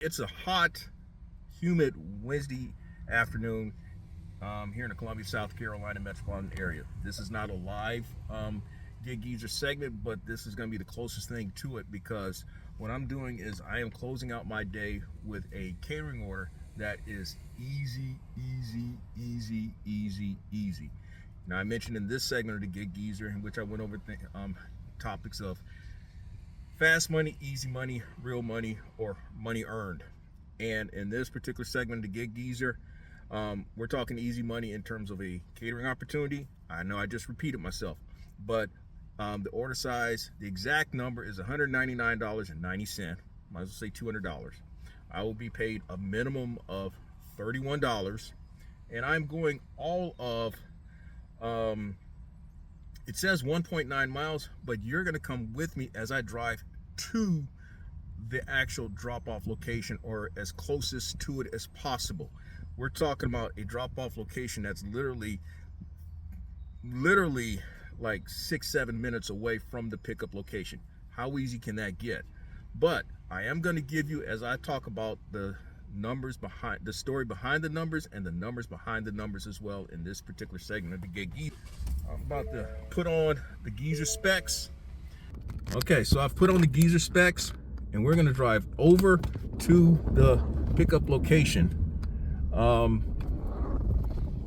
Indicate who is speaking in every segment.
Speaker 1: It's a hot, humid Wednesday afternoon here in the Columbia, South Carolina metropolitan area. This is not a live Get Geezer segment, but this is going to be the closest thing to it, because what I'm doing is I am closing out my day with a catering order that is easy. Now, I mentioned in this segment of the Get Geezer, in which I went over topics of fast money, easy money, real money, or money earned. And in this particular segment of the Get Geezer, we're talking easy money in terms of a catering opportunity. I know I just repeated myself, but the order size, the exact number is $199.90. Might as well say $200. I will be paid a minimum of $31, and I'm going all of, it says 1.9 miles, but you're going to come with me as I drive to the actual drop-off location, or as closest to it as possible. We're talking about a drop-off location that's literally like 6-7 minutes away from the pickup location. How easy can that get? But I am going to give you, as I talk about the numbers behind the story behind the numbers, and the numbers behind the numbers as well, in this particular segment of the Get Geezer. I'm about to put on the Geezer specs. Okay, so I've put on the Geezer specs, and we're gonna drive over to the pickup location. I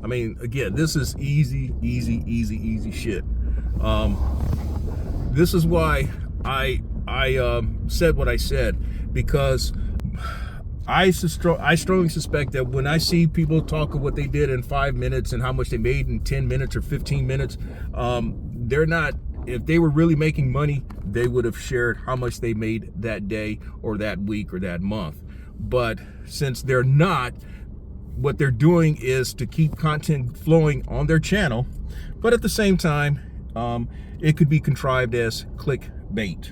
Speaker 1: mean, again, this is easy shit. This is why I said what I said, because I strongly suspect that when I see people talk of what they did in 5 minutes and how much they made in 10 minutes or 15 minutes, they're not, if they were really making money, they would have shared how much they made that day or that week or that month. But since they're not, what they're doing is to keep content flowing on their channel, but at the same time, it could be contrived as clickbait.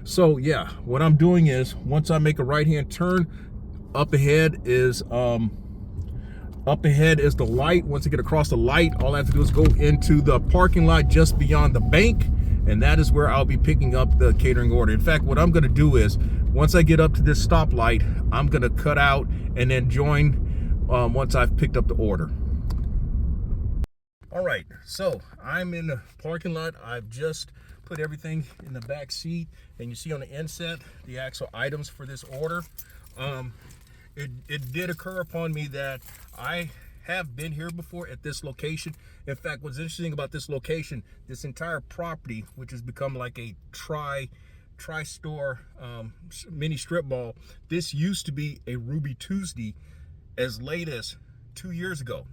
Speaker 1: So yeah, what I'm doing is, once I make a right-hand turn, up ahead is the light. Once I get across the light, all I have to do is go into the parking lot just beyond the bank, and that is where I'll be picking up the catering order. In fact, what I'm going to do is, once I get up to this stoplight, I'm going to cut out and then join once I've picked up the order. All right, so I'm in the parking lot. I've just put everything in the back seat, and you see on the inset the actual items for this order. It did occur upon me that I have been here before at this location. In fact, what's interesting about this location, this entire property, which has become like a tri-store mini strip mall, this used to be a Ruby Tuesday as late as 2 years ago.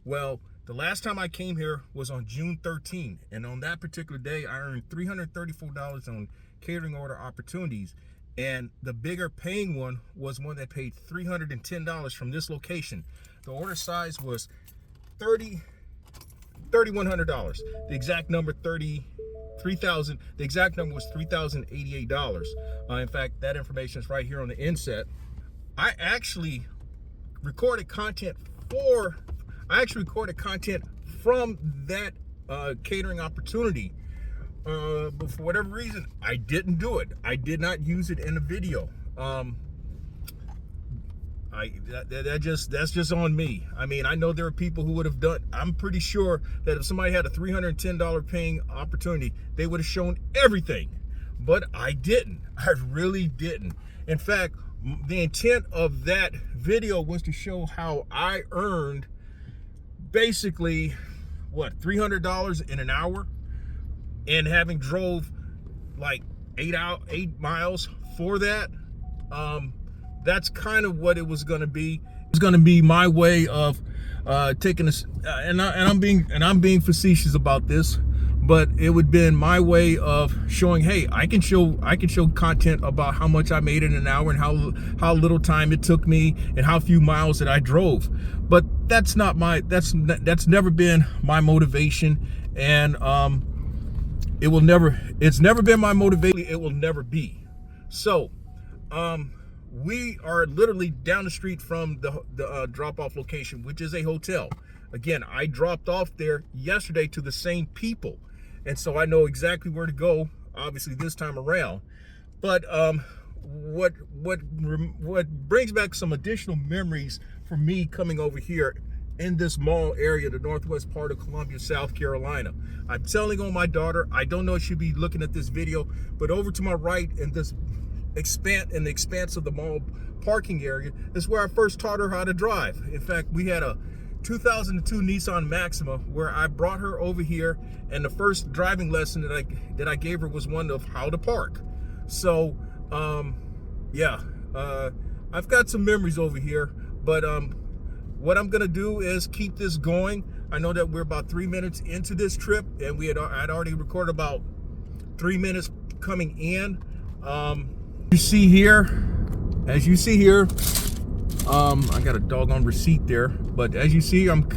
Speaker 1: Well, the last time I came here was on June 13, and on that particular day, I earned $334 on catering order opportunities. And the bigger paying one was one that paid $310 from this location. The order size was $3,100. The exact number $3,000. The exact number was $3,088. In fact, that information is right here on the inset. I actually recorded content from that catering opportunity. But for whatever reason, I didn't do it. I did not use it in the video. That's just on me. I mean, I know there are people who would have done. I'm pretty sure that if somebody had a $310 paying opportunity, they would have shown everything. But I didn't. I really didn't. In fact, the intent of that video was to show how I earned basically what, $300 in an hour. And having drove like 8 miles for that, that's kind of what it was going to be. It's going to be my way of taking this, and I'm being facetious about this, but it would have been my way of showing, hey, I can show content about how much I made in an hour and how little time it took me and how few miles that I drove. But that's not that's never been my motivation, and it's never been my motivation. It will never be. So we are literally down the street from the drop-off location, which is a hotel. Again, I dropped off there yesterday to the same people, and so I know exactly where to go, obviously this time around. But brings back some additional memories for me coming over here in this mall area, the northwest part of Columbia, South Carolina. I'm telling on my daughter, I don't know if she'll be looking at this video, but over to my right in this the expanse of the mall parking area is where I first taught her how to drive. In fact, we had a 2002 Nissan Maxima where I brought her over here, and the first driving lesson that I gave her was one of how to park. So yeah, I've got some memories over here, but what I'm gonna do is keep this going. I know that we're about 3 minutes into this trip, and I'd already recorded about 3 minutes coming in. As you see here, I got a doggone receipt there, but as you see, I'm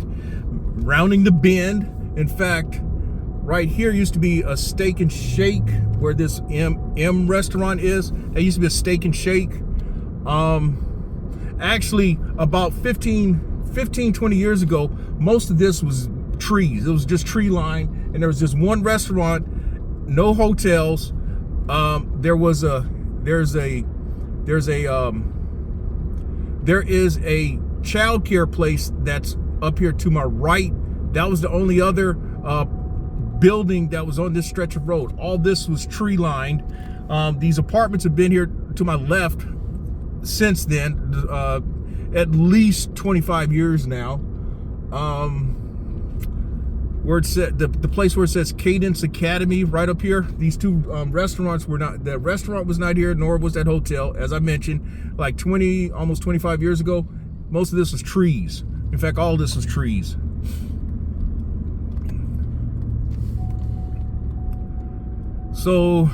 Speaker 1: rounding the bend. In fact, right here used to be a Steak and Shake where this M restaurant is. There used to be a Steak and Shake. Actually, about 20 years ago, most of this was trees. It was just tree line, and there was just one restaurant, no hotels. There is a child care place that's up here to my right. That was the only other building that was on this stretch of road. All this was tree lined. These apartments have been here to my left since then, at least 25 years now. Where it said the place where it says Cadence Academy right up here, these two restaurants were not, the restaurant was not here, nor was that hotel. As I mentioned, like almost 25 years ago, most of this was trees. In fact, all of this was trees. So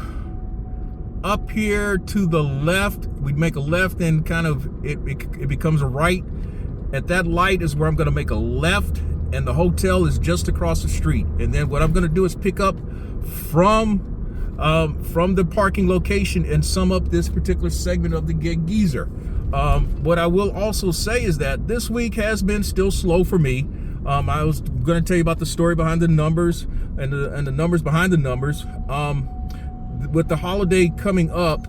Speaker 1: up here to the left, we'd make a left, and kind of it becomes a right. At that light is where I'm going to make a left, and the hotel is just across the street. And then what I'm going to do is pick up from the parking location and sum up this particular segment of the geyser. What I will also say is that this week has been still slow for me. I was going to tell you about the story behind the numbers and the numbers behind the numbers. With the holiday coming up,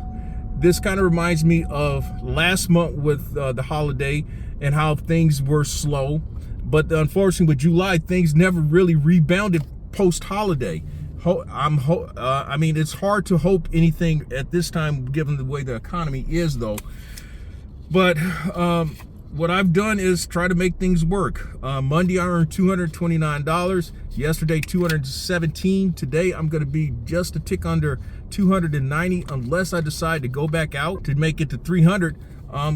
Speaker 1: this kind of reminds me of last month with the holiday and how things were slow. But unfortunately, with July, things never really rebounded post-holiday. I mean, it's hard to hope anything at this time, given the way the economy is, though. But what I've done is try to make things work. Monday, I earned $229. Yesterday, $217. Today, I'm going to be just a tick under $290, unless I decide to go back out to make it to $300.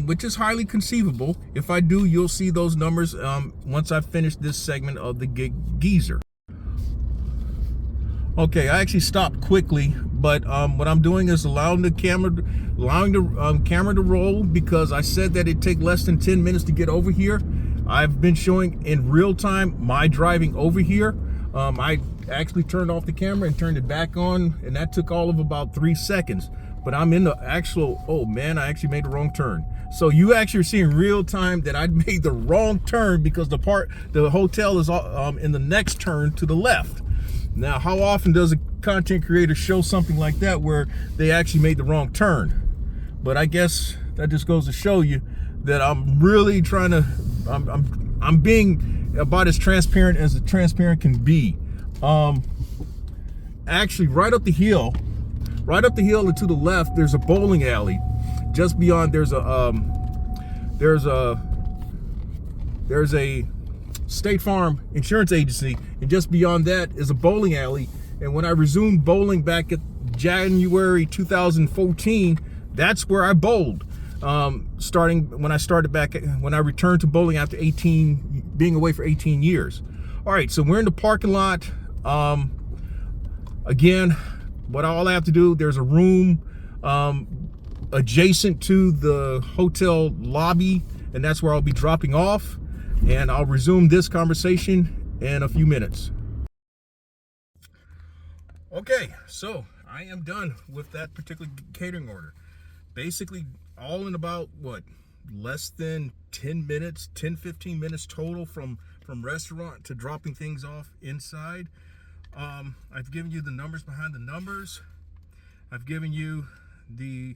Speaker 1: Which is highly conceivable. If I do, you'll see those numbers once I finish this segment of the geyser. Okay, I actually stopped quickly, but what I'm doing is allowing the camera to roll, because I said that it'd take less than 10 minutes to get over here. I've been showing in real time my driving over here. I actually turned off the camera and turned it back on, and that took all of about 3 seconds. But I'm in the actual, oh man, I actually made the wrong turn. So you actually are seeing real time that I made the wrong turn, because the hotel is in the next turn to the left. Now, how often does a content creator show something like that where they actually made the wrong turn? But I guess that just goes to show you that I'm really trying to, I'm being about as transparent as a transparent can be. Actually, right up the hill and to the left, there's a bowling alley. Just beyond, there's a State Farm insurance agency, and just beyond that is a bowling alley. And when I resumed bowling back at January 2014, that's where I bowled. When I returned to bowling after being away for 18 years. All right, so we're in the parking lot. Again, all I have to do, there's a room adjacent to the hotel lobby, and that's where I'll be dropping off. And I'll resume this conversation in a few minutes. Okay, so I am done with that particular catering order. Basically, all in about, less than 10 minutes, 10-15 minutes total from restaurant to dropping things off inside. I've given you the numbers behind the numbers. I've given you the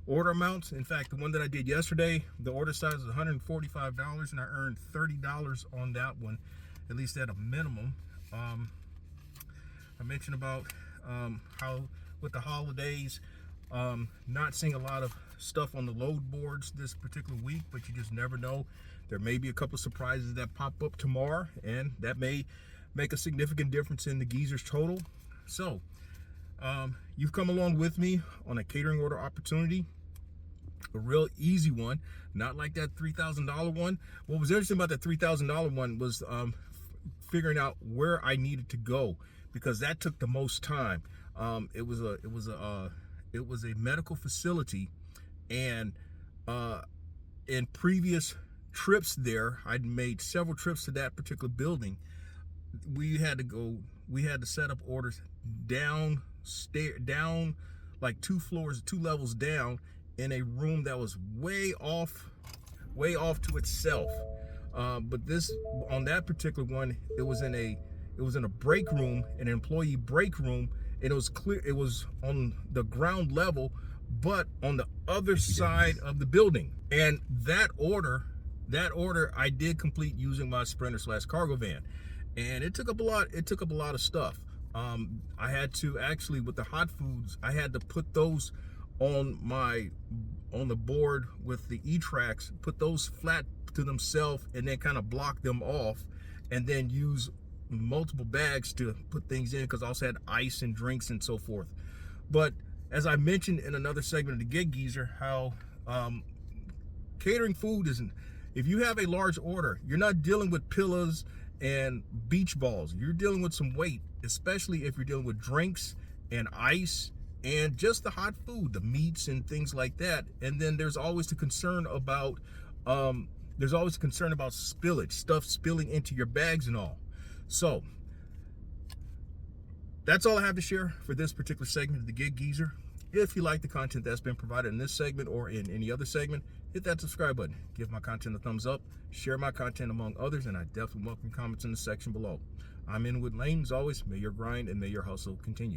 Speaker 1: order amounts. In fact, the one that I did yesterday, the order size was $145, and I earned $30 on that one, at least at a minimum. I mentioned about how with the holidays, not seeing a lot of stuff on the load boards this particular week, but you just never know. There may be a couple of surprises that pop up tomorrow, and that may make a significant difference in the geezer's total. So you've come along with me on a catering order opportunity, a real easy one, not like that $3,000 one. What was interesting about that $3,000 one was figuring out where I needed to go, because that took the most time. It was a medical facility, and in previous trips there, I'd made several trips to that particular building. We had to set up orders down like 2 levels down, in a room that was way off to itself. But this, on that particular one, it was in a break room, an employee break room, and it was clear it was on the ground level, but on the other side of the building. And that order I did complete using my Sprinter / cargo van, and it took up a lot of stuff. I had to actually, with the hot foods, I had to put those on the board with the E-Tracks, put those flat to themselves, and then kind of block them off, and then use multiple bags to put things in, because I also had ice and drinks and so forth. But as I mentioned in another segment of the Gig Geezer, how catering food isn't, if you have a large order, you're not dealing with pillows and beach balls. You're dealing with some weight, especially if you're dealing with drinks and ice and just the hot food, the meats and things like that. And then there's always the concern about spillage, stuff spilling into your bags and all. So that's all I have to share for this particular segment of the Gig Geezer. If you like the content that's been provided in this segment or in any other segment, hit that subscribe button, give my content a thumbs up, share my content among others, and I definitely welcome comments in the section below. I'm Inwood Lane. As always, may your grind and may your hustle continue.